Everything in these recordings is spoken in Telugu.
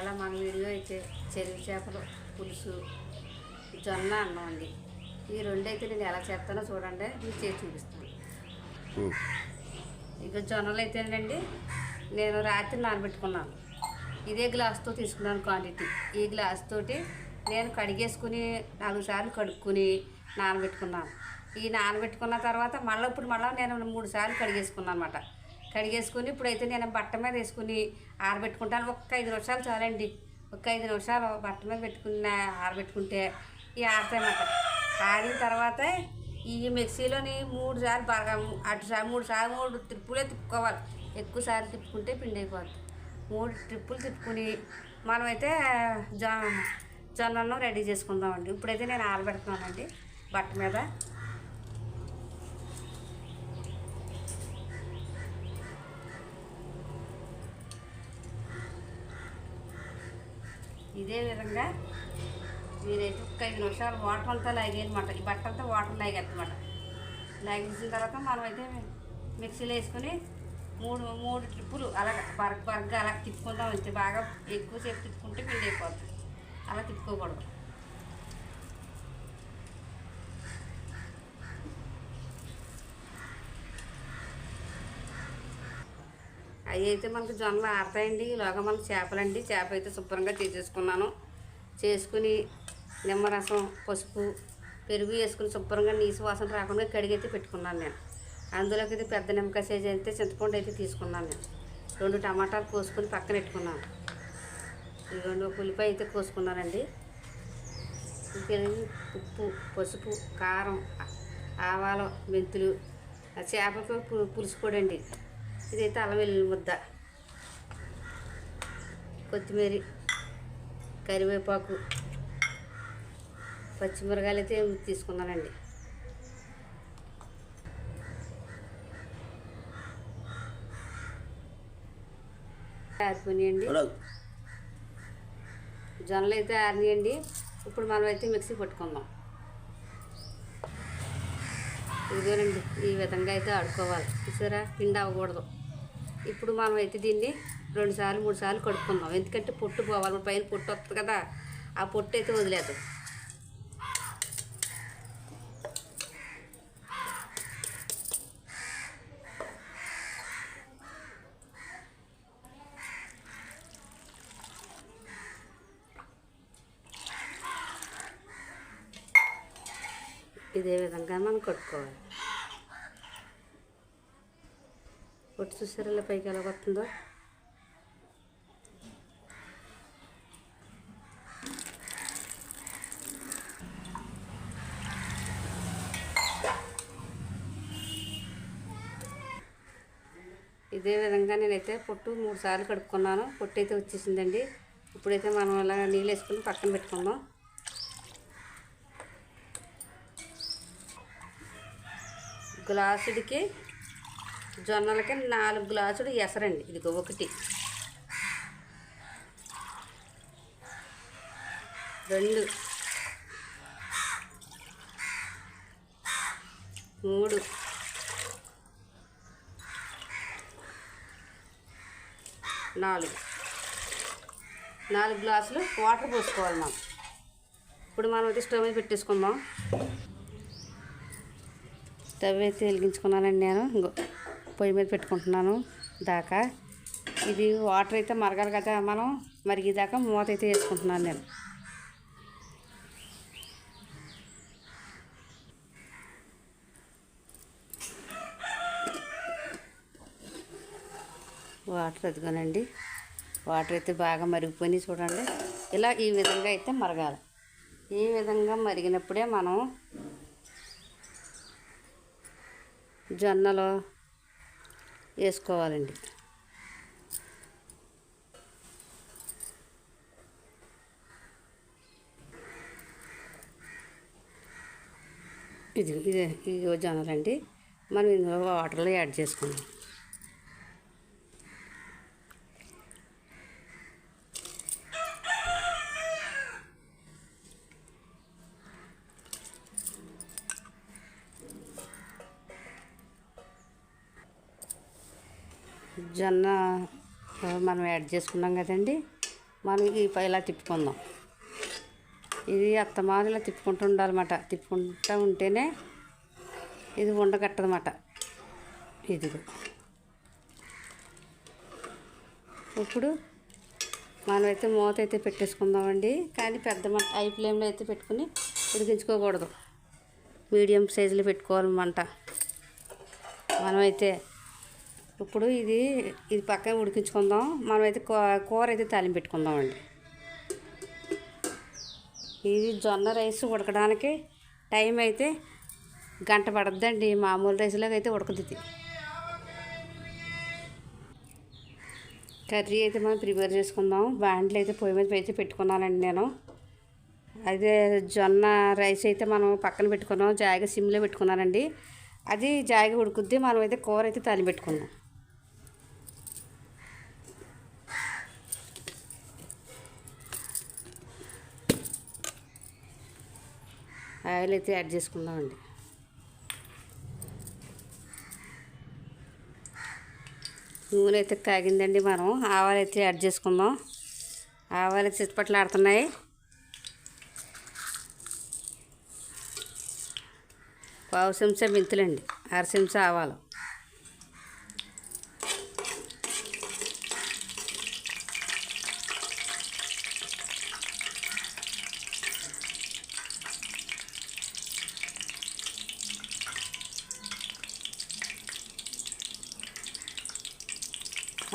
ఇవాళ మన వీడియో అయితే చెరువు చేపలు పులుసు జొన్న అన్నం అండి. ఈ రెండు అయితే నేను ఎలా చేస్తానో చూడండి, మీకు చేసి చూపిస్తాను. ఇక జొన్నలు అయితేనండి నేను రాత్రి నానబెట్టుకున్నాను. ఇదే గ్లాస్తో తీసుకున్నాను క్వాంటిటీ. ఈ గ్లాస్ తోటి నేను కడిగేసుకుని 4 సార్లు కడుక్కుని నానబెట్టుకున్నాను. ఈ నానబెట్టుకున్న తర్వాత మళ్ళీ నేను 3 సార్లు కడిగేసుకున్నాను అనమాట. కడిగేసుకుని ఇప్పుడైతే నేను బట్ట మీద వేసుకుని ఆరబెట్టుకుంటాను. ఒక్క 5 నిమిషాలు చాలండి. ఒక 5 నిమిషాలు బట్ట మీద పెట్టుకుని ఆరబెట్టుకుంటే ఇవి ఆరుతాయన్నమాట. ఆరిన తర్వాత ఈ మిక్సీలోని 3 సార్లు బాగా 3 ట్రిప్పులే తిప్పుకోవాలి. ఎక్కువ సార్లు తిప్పుకుంటే పిండి అయిపోద్ది. 3 ట్రిప్పులు తిప్పుకుని మనమైతే జొన్నను రెడీ చేసుకుందామండి. ఇప్పుడైతే నేను ఆరబెడుతున్నానండి బట్ట మీద. ఇదే విధంగా మీరైతే ఒక 5 నిమిషాలు వాటర్ అంతా లాగేయనమాట. ఈ బట్ట అంతా వాటర్ లాగేద్దన్నమాట. లాగేసిన తర్వాత మనమైతే మిక్సీలో వేసుకొని 3 ట్రిప్పులు అలాగ బరగ్గా అలా తిప్పుకుందాం. అంతే. బాగా ఎక్కువసేపు తిప్పుకుంటే పిండి అయిపోతుంది. అలా తిప్పుకోకూడదు. అవి అయితే మనకు జొన్నలు ఆడతాయండి. ఇలాగా మనకు చేపలండి. చేప అయితే శుభ్రంగా చేసేసుకున్నాను. చేసుకుని నిమ్మరసం, పసుపు, పెరుగు వేసుకుని శుభ్రంగా నీసు వాసన రాకుండా కడిగైతే పెట్టుకున్నాను నేను. అందులోకి అయితే పెద్ద నిమ్మకాయ సైజు అయితే చింతపండు అయితే తీసుకున్నాను నేను. 2 టమాటాలు కోసుకొని పక్కన పెట్టుకున్నాను. ఈ 2 ఉల్లిపాయ అయితే కోసుకున్నానండి. ఉప్పు, పసుపు, కారం, ఆవాలు, మెంతులు, చేపకు పులుసు పొడి అండి. ఇదైతే అల్లం వెల్లుల్లి ముద్ద, కొత్తిమీర, కరివేపాకు, పచ్చిమిరకాయలు అయితే తీసుకున్నానండి. ఆరిపోయినాయండి. జొన్నలు అయితే ఆరినాయండి. ఇప్పుడు మనం అయితే మిక్సీ పట్టుకుందాం. ఇదిగోనండి, ఈ విధంగా అయితే ఆడుకోవాలి. చూసారా, పిండి అవ్వకూడదు. ఇప్పుడు మనం అయితే దీన్ని 2 సార్లు 3 సార్లు కడుక్కుందాం. ఎందుకంటే పొట్టు పోవాలి. పైన పొట్టు వస్తుంది కదా, ఆ పొట్టు అయితే వదిలేదు. ఇదే విధంగా మనం కట్టుకోవాలి. పొట్టు చూసారా ఇలా పైకి ఎలా వస్తుందో. ఇదే విధంగా నేనైతే పొట్టు 3 సార్లు కడుక్కున్నాను. పొట్టు అయితే వచ్చేసిందండి. ఇప్పుడైతే మనం ఇలా నీళ్ళు వేసుకుని పక్కన పెట్టుకుందాం. గ్లాసుడికి జొన్నలకి 4 గ్లాసులు ఎసరండి. ఇదిగో 1, 2, 3, 4 గ్లాసులు వాటర్ పోసుకోవాలి మనం. ఇప్పుడు మనం అయితే స్టవ్ మీద పెట్టేసుకుందాం. స్టవ్ అయితే వెలిగించుకున్నానండి నేను. ఇంకో పొయ్యి మీద పెట్టుకుంటున్నాను దాకా. ఇది వాటర్ అయితే మరగాలి కదా, మనం మరిగేదాకా మూత అయితే వేసుకుంటున్నాను నేను. వాటర్ ఎదుగునండి. వాటర్ అయితే బాగా మరిగిపోయినాయి చూడండి. ఇలా ఈ విధంగా అయితే మరగాలి. ఈ విధంగా మరిగినప్పుడే మనం జొన్నలు వేసుకోవాలండి. ఇదే జొన్నలండి. మనం ఇందులో వాటర్లో యాడ్ చేసుకున్నాం. జొన్న మనం యాడ్ చేసుకున్నాం కదండి. మనం ఇలా తిప్పుకుందాం. ఇది అత్తమారు ఇలా తిప్పుకుంటూ ఉండాలన్నమాట. తిప్పుకుంటూ ఉంటేనే ఇది ఉండగట్టదన్నమాట. ఇదిగో ఇప్పుడు మనమైతే మూత అయితే పెట్టేసుకుందామండి. కానీ పెద్ద మంట హై ఫ్లేమ్లో అయితే పెట్టుకుని ఉడికించుకోకూడదు. మీడియం సైజులో పెట్టుకోవాలి మంట. మనమైతే ఇప్పుడు ఇది పక్కన ఉడికించుకుందాం. మనమైతే కూర అయితే తాలింపు పెట్టుకుందామండి. ఇది జొన్న రైస్ ఉడకడానికి టైం అయితే గంట పడద్దండి. మామూలు రైస్లాగా అయితే ఉడకదు. కర్రీ అయితే మనం ప్రిపేర్ చేసుకుందాం. బాండ్లు అయితే పొయ్యి మీద అయితే పెట్టుకున్నానండి నేను. అదే జొన్న రైస్ అయితే మనం పక్కన పెట్టుకున్నాం. జాయిగా సిమ్లో పెట్టుకున్నానండి. అది జాయిగా ఉడుకుద్ది. మనం అయితే కూర అయితే తాలింపు పెట్టుకుందాం. ఆయిల్ అయితే యాడ్ చేసుకుందామండి. నూనె అయితే కాగిందండి. మనం ఆవాలు అయితే యాడ్ చేసుకుందాం. ఆవాలు చిట్పట్లు ఆడుతున్నాయి. పావు చెంచా మెంతులండి, 1/2 చెంచా ఆవాలు,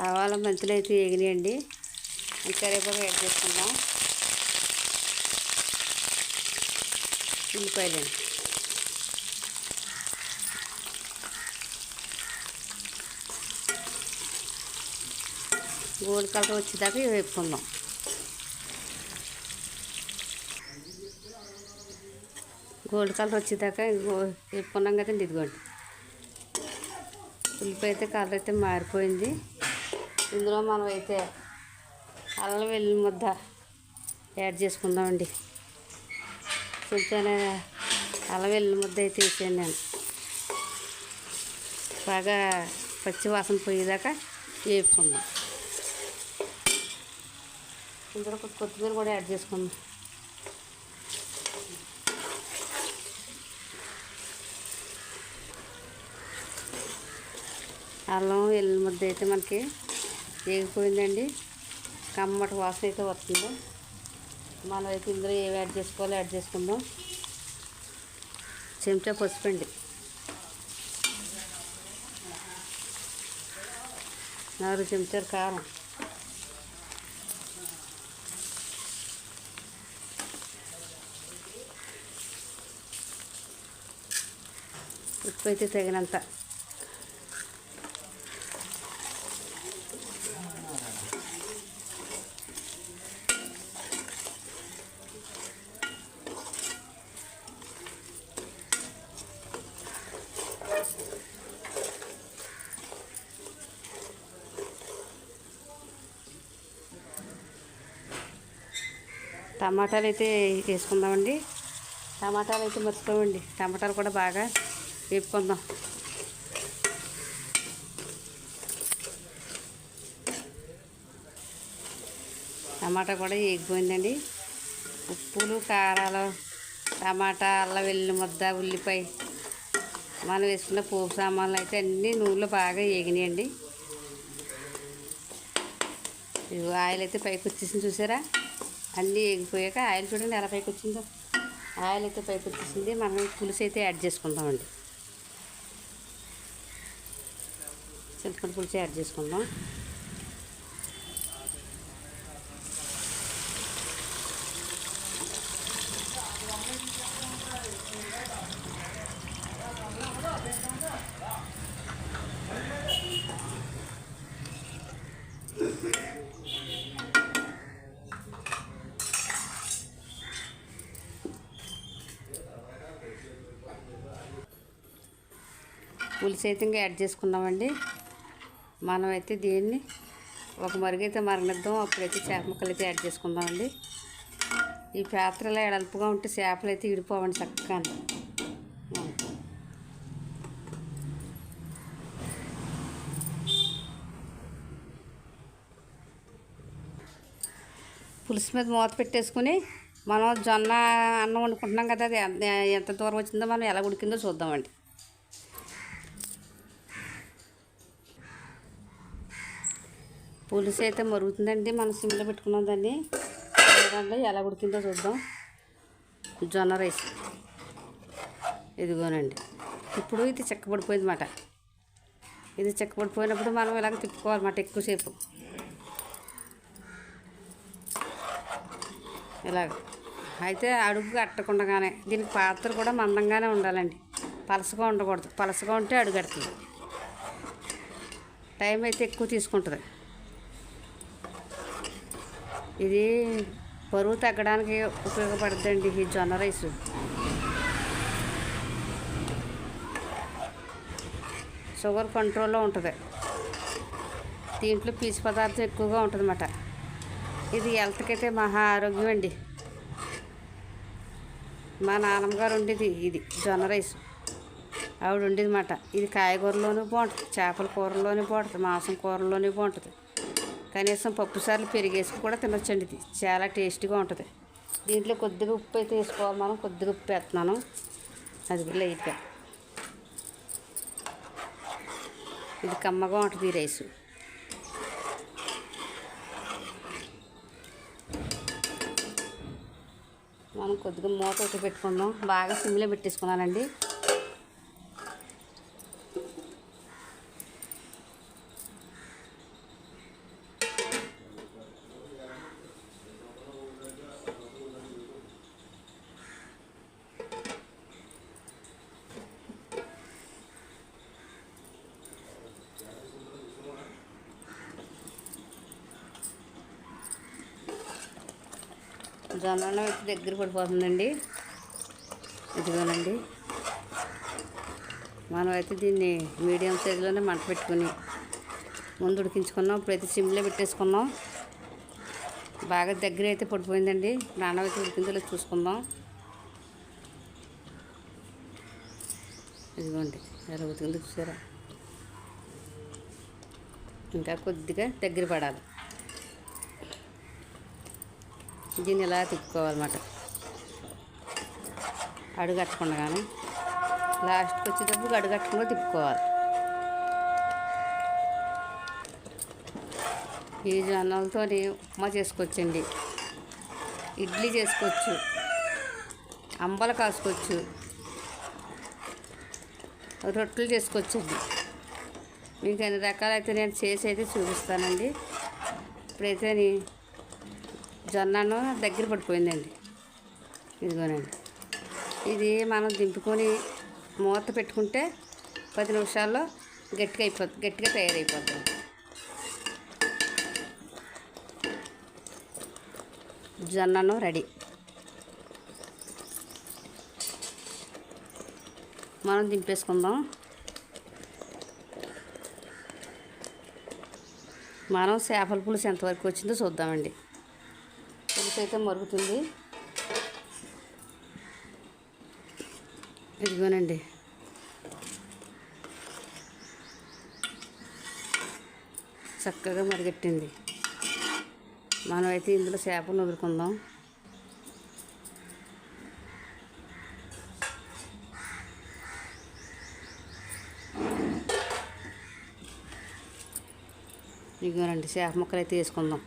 ఆవాల మెంతులు అయితే వేగినాయండి. కరివేపాకు యాడ్ చేసుకుందాం. ఉల్లిపాయలండి, గోల్డ్ కలర్ వచ్చేదాకా వేపుకుందాం. గోల్డ్ కలర్ వచ్చేదాకా వేపుకున్నాం కదండి. ఇదిగోండి ఉల్లిపాయ అయితే కలర్ అయితే మారిపోయింది. ఇందులో మనం అయితే అల్లం వెల్లుల్లి ముద్ద యాడ్ చేసుకుందామండి. కొంచెం అల్లం వెల్లుల్లి ముద్ద అయితే వేసాను నేను. బాగా పచ్చి వాసన పోయేదాకా వేపుకుందాం. ఇందులో కొత్తిమీర కూడా యాడ్ చేసుకుందాం. అల్లం వెల్లుల్లి ముద్ద అయితే మనకి వేగిపోయిందండి. కమ్మటి వాసన అయితే వస్తుంది. మనం అయితే ఇందులో ఏవి యాడ్ చేసుకోవాలో యాడ్ చేసుకుందాం. చెంచా పసుపండి, 4 చెంచాలు కారం, ఉప్పు అయితే తగినంత, టమాటాలు అయితే వేసుకుందామండి. టమాటాలు అయితే మర్చిపోమండి. టమాటాలు కూడా బాగా వేపుకుందాం. టమాటా కూడా వేగిపోయిందండి. ఉప్పులు, కారాలు, టమాటా, అల్లం వెల్లుల్లి ముద్ద, ఉల్లిపాయ, మనం వేసుకున్న పోపు సామాన్లు అయితే అన్నీ నూనెలో బాగా వేగినాయండి. ఆయిల్ అయితే పైకి వచ్చేసింది చూసారా. అన్నీ వేగిపోయాక ఆయిల్ చూడండి ఎలా పైకి వచ్చిందో. ఆయిల్ అయితే పైకి వచ్చేసింది. మనం పులుసు అయితే యాడ్ చేసుకుందామండి. చింతపండు పులుసు యాడ్ చేసుకుందాం. పులుసు అయితే ఇంకా యాడ్ చేసుకున్నామండి. మనమైతే దీన్ని ఒక మరుగైతే మరగనిద్దాం. అప్పుడైతే చేప ముక్కలు అయితే యాడ్ చేసుకుందామండి. ఈ పాత్రలో ఎడల్పుగా ఉంటే చేపలు అయితే ఇడిపోవండి చక్కగా. పులుసు మీద మూత పెట్టేసుకుని మనం జొన్న అన్నం వండుకుంటున్నాం కదా, అది ఎంత దూరం వచ్చిందో మనం ఎలా ఉడికిందో చూద్దామండి. పులుసు అయితే మరుగుతుందండి. మనం సిమ్లో పెట్టుకున్నాం దాన్ని. చూడండి ఎలా ఉడికిందో చూద్దాం. జొన్న రైస్ ఇదిగోనండి. ఇప్పుడు ఇది చెక్కబడిపోయింది అన్నమాట. ఇది చెక్కబడిపోయినప్పుడు మనం ఇలాగ తిప్పుకోవాలన్నమాట ఎక్కువసేపు. ఇలాగ అయితే అడుగు కట్టకుండానే దీనికి పాత్ర కూడా మందంగానే ఉండాలండి, పలసగా ఉండకూడదు. పలసగా ఉంటే అడుగు కడుతుంది. టైం అయితే ఎక్కువ తీసుకుంటుంది. ఇది బరువు తగ్గడానికి ఉపయోగపడుతుందండి ఈ జొన్న రైస్. షుగర్ కంట్రోల్లో ఉంటుంది. దీంట్లో పీచు పదార్థం ఎక్కువగా ఉంటుంది అన్నమాట. ఇది హెల్త్కైతే మహా ఆరోగ్యం అండి. మా నాన్నమ్మగారు ఉండేది ఇది జొన్న రైస్, ఆవిడ ఉండేది అన్నమాట. ఇది కాయగూరలోనూ బాగుంటుంది, చేపల కూరలోనే బాగుంటుంది, మాంసం కూరలోనే బాగుంటుంది. కనీసం పప్పుసార్లు పెరిగేసి కూడా తినొచ్చండి. ఇది చాలా టేస్టీగా ఉంటుంది. దీంట్లో కొద్దిగా ఉప్పు అయితే వేసుకోవాలి మనం. కొద్దిగా ఉప్పు వేస్తున్నాను, అది లైట్గా. ఇది కమ్మగా ఉంటుంది ఈ రైసు. మనం కొద్దిగా మూత ఒకటి పెట్టుకుందాం. బాగా సిమ్లో పెట్టేసుకున్నానండి. జొన్న అన్నం అయితే దగ్గర పడిపోతుందండి. ఇదిగోనండి. మనం అయితే దీన్ని మీడియం సైజులోనే మంట పెట్టుకుని ముందు ఉడికించుకున్నాం. ఇప్పుడైతే సిమ్లో పెట్టేసుకున్నాం. బాగా దగ్గర అయితే పడిపోయిందండి. నాన్న అయితే ఉడికిందో చూసుకుందాం. ఇదిగోండి ఎలా ఉడికిందో చూసారా. ఇంకా కొద్దిగా దగ్గర పడాలి. దీన్ని ఇలా తిప్పుకోవాలన్నమాట, అడుగట్టకుండా. కానీ లాస్ట్కి వచ్చేటప్పుడు అడుగట్టకుండా తిప్పుకోవాలి. ఈ జొన్నలతో ఉప్మా చేసుకోవచ్చండి, ఇడ్లీ చేసుకోవచ్చు, అంబలు కాసుకోవచ్చు, రొట్టెలు చేసుకోవచ్చండి. మీకు అన్ని రకాలైతే నేను చేసి అయితే చూపిస్తానండి. ఇప్పుడైతే జొన్న అన్నం దగ్గర పడిపోయిందండి. ఇదిగోనండి. ఇది మనం దింపుకొని మూత పెట్టుకుంటే 10 నిమిషాల్లో గట్టిగా తయారైపోతుంది. జొన్న అన్నం రెడీ. మనం దింపేసుకుందాం. మనం చేపల పులుసు ఎంతవరకు వచ్చిందో చూద్దామండి. పులుసు అయితే మరుగుతుంది. ఇదిగోనండి. చక్కగా మరిగెట్టింది. మనమైతే ఇందులో చేపలు వదులుకుందాం. ఇదిగోనండి. చేప ముక్కలు అయితే వేసుకుందాం.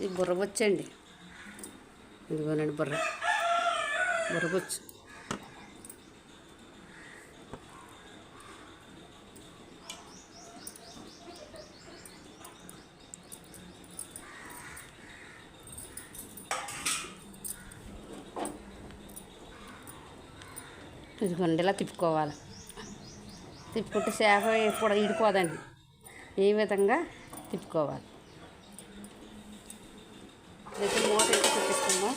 ఇది బుర్రబొచ్చండి. ఇదిగోనండి బుర్రబొచ్చు. ఇదిగోండి ఇలా తిప్పుకోవాలి. తిప్పుకుంటే చేప కూడా ఇడిపోదండి. ఈ విధంగా తిప్పుకోవాలి. అయితే మూత అయితే పెట్టేసుకుందాం.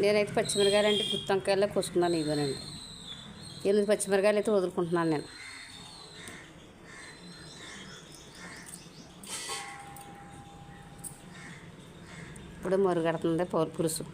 నేనైతే పచ్చిమిరకాయలు అంటే గుత్తి వంకాయల్లో కోసుకున్నాను. ఇవ్వనండి 8 పచ్చిమిరకాయలు అయితే వదులుకుంటున్నాను నేను. ఇప్పుడు మరుగడుతుంది పులుసు.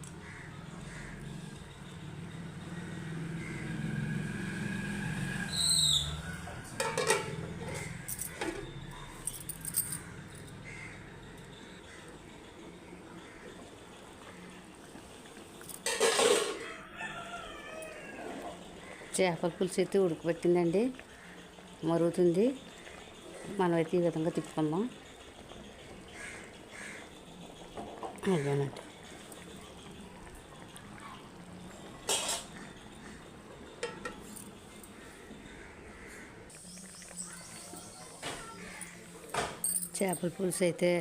చేపల పులుసు అయితే ఉడకబెట్టిందండి, మరుగుతుంది. మనమైతే ఈ విధంగా తిప్పుకుందాం. అదేనండి. చేపల పులుసు అయితే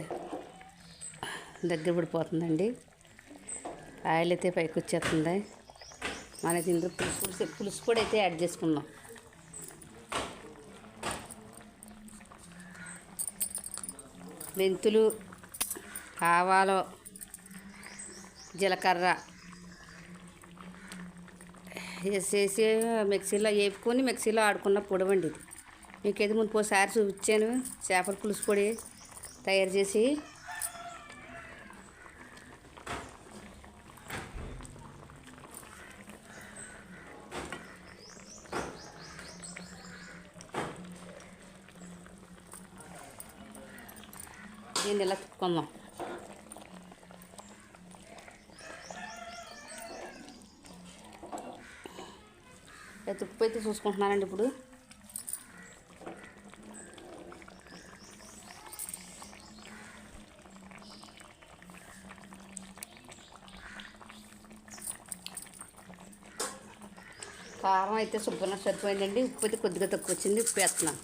దగ్గర పడిపోతుందండి. ఆయిల్ అయితే పైకి వచ్చేస్తుంది. మనకి ఇందులో పులుసు కూడా అయితే యాడ్ చేసుకుందాం. మెంతులు, ఆవాలు, జీలకర్ర వేసేసి మిక్సీలో వేపుకొని మిక్సీలో ఆడుకున్న పొడవండి ఇది. మీకైతే మునుపోసారి చూపించాను చేపల పులుసు పొడి తయారు చేసి. దీన్ని ఇలా తిప్పుకుందాం. తుప్పు అయితే చూసుకుంటున్నానండి. ఇప్పుడు కారం అయితే శుభ్రంగా సరిపోయిందండి. ఉప్పు అయితే కొద్దిగా తక్కువ వచ్చింది. ఉప్పు వేస్తున్నాను.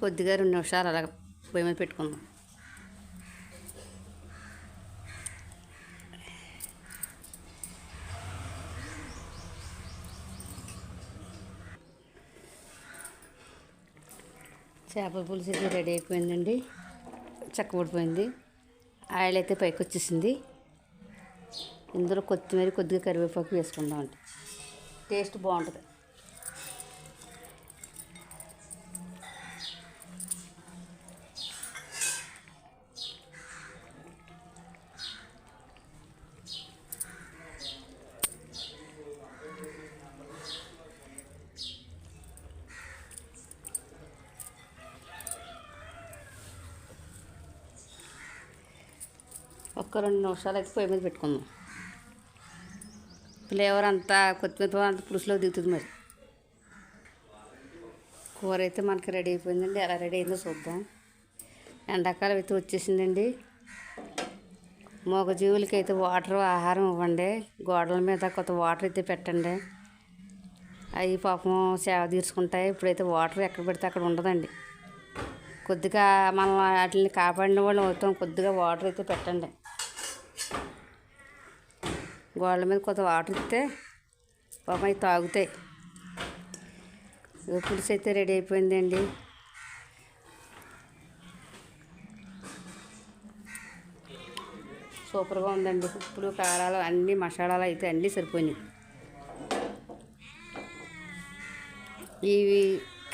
కొద్దిగా 2 నిమిషాలు అలా పొయ్యి మీద పెట్టుకుందాం. చేపల పులుసు అయితే రెడీ అయిపోయిందండి. చక్కబడిపోయింది. ఆయిల్ అయితే పైకి వచ్చేసింది. ఇందులో కొత్తిమీర, కొద్దిగా కరివేపాకు వేసుకుందామండి. టేస్ట్ బాగుంటుంది. ఒక్క 2 నిమిషాలు అయితే పొయ్యి మీద పెట్టుకుందాం. ఫ్లేవర్ అంతా కొత్తిమీర అంతా పులుసులో దిగుతుంది. మరి కూర అయితే మనకి రెడీ అయిపోయిందండి. ఎలా రెడీ అయిందో చూద్దాం. ఎండాకాలం అయితే వచ్చేసిందండి. మూగజీవులకి అయితే వాటర్ ఆహారం ఇవ్వండి. గోడల మీద కొత్త వాటర్ అయితే పెట్టండి. అవి పాపం సేవ తీర్చుకుంటాయి. ఇప్పుడైతే వాటర్ ఎక్కడ పెడితే అక్కడ ఉండదండి. కొద్దిగా మనం వాటిని కాపాడిన వాళ్ళు అవుతాం. కొద్దిగా వాటర్ అయితే పెట్టండి. గోడల మీద కొత్త వాటర్ ఇస్తే పాపం అవి తాగుతాయి. పులుసు అయితే రెడీ అయిపోయిందండి. సూపర్గా ఉందండి. ఉప్పులు, కారాలు అన్నీ మసాలాలు అయితే అన్నీ సరిపోయినాయి. ఈ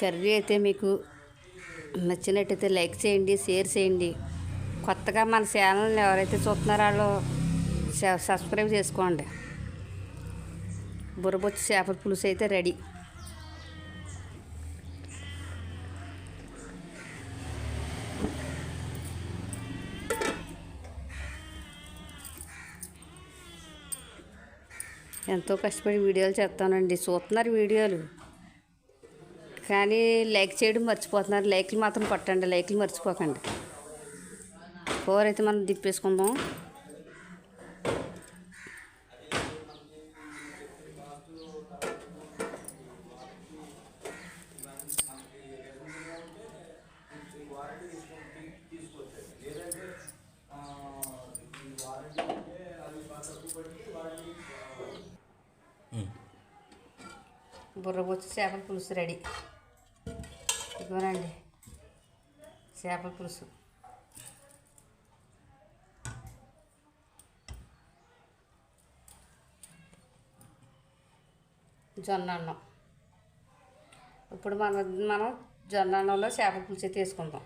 కర్రీ అయితే మీకు నచ్చినట్టయితే లైక్ చేయండి, షేర్ చేయండి. కొత్తగా మన ఛానల్ని ఎవరైతే చూస్తున్నారో వాళ్ళు సబ్స్క్రైబ్ చేసుకోండి. బుర్రబొచ్చు చేపల పులుసు అయితే రెడీ. ఎంతో కష్టపడి వీడియోలు చేస్తానండి. చూస్తున్నారు వీడియోలు, కానీ లైక్ చేయడం మర్చిపోతున్నారు. లైక్లు మాత్రం కొట్టండి. లైక్లు మర్చిపోకండి. కూర అయితే మనం దిప్పేసుకుందాం. బుర్రబొచ్చు చేపల పులుసు రెడీ. ఇదిగోనండి చేపల పులుసు. జొన్న అన్నం. ఇప్పుడు మనం జొన్న అన్నంలో చేపల పులుసు తీసుకుందాం.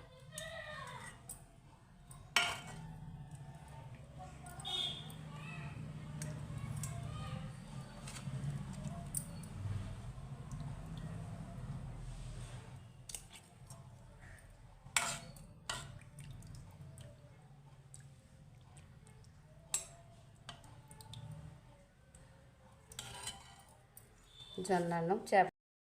జొన్న అన్నం చేప